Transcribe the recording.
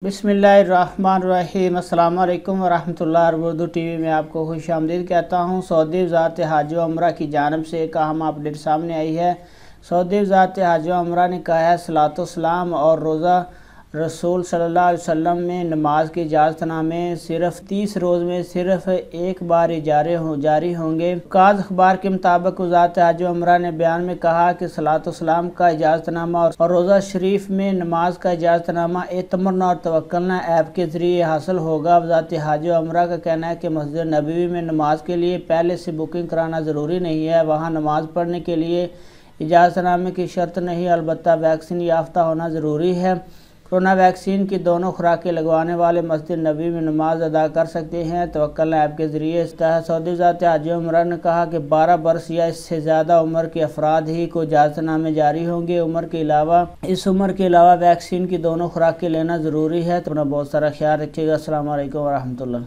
बिस्मिल्लाहिर्रहमानिर्रहीम। अस्सलाम वालेकुम वरहमतुल्लाहि उर्दू टीवी में आपको खुश आमदीद कहता हूँ। सऊदी वज़ारत हज व उम्रा की जानिब से एक अहम अपडेट सामने आई है। सऊदी वज़ारत हज व उम्रा ने कहा है सलातो सलाम और रोज़ा रसूल सल्लल्लाहु अलैहि वसल्लम में नमाज के इजाज़तनामे सिर्फ 30 रोज़ में सिर्फ एक बार जारी होंगे। काज अखबार के मुताबिक वज़ारत हज व उम्रा ने बयान में कहा कि सलातो सलाम का इजाज़तनामा और रोज़ा शरीफ में नमाज का इजाज़तनामा एतमरना और तवक्कुलना ऐप के ज़रिए हासिल होगा। वज़ारत हज व उम्रा का कहना है कि मस्जिद नबवी में नमाज के लिए पहले से बुकिंग कराना ज़रूरी नहीं है। वहाँ नमाज पढ़ने के लिए इजाज़तनामे की शर्त नहीं, अलबत्ता वैक्सीन याफ्ता होना ज़रूरी है। कोरोना वैक्सीन की दोनों खुराकें लगवाने वाले मस्जिद नबवी में नमाज अदा कर सकते हैं। तवक्कुल ऐप के ज़रिए इस तरह सऊदी वज़ारत हज व उम्रा ने कहा कि 12 बरस या इससे ज़्यादा उम्र के अफराद ही को इजाज़तनामे जारी होंगे। इस उम्र के अलावा वैक्सीन की दोनों खुराकें लेना ज़रूरी है। तो अपना बहुत सारा ख्याल रखिएगा। अस्सलाम वालेकुम वरहमतुल्लाह।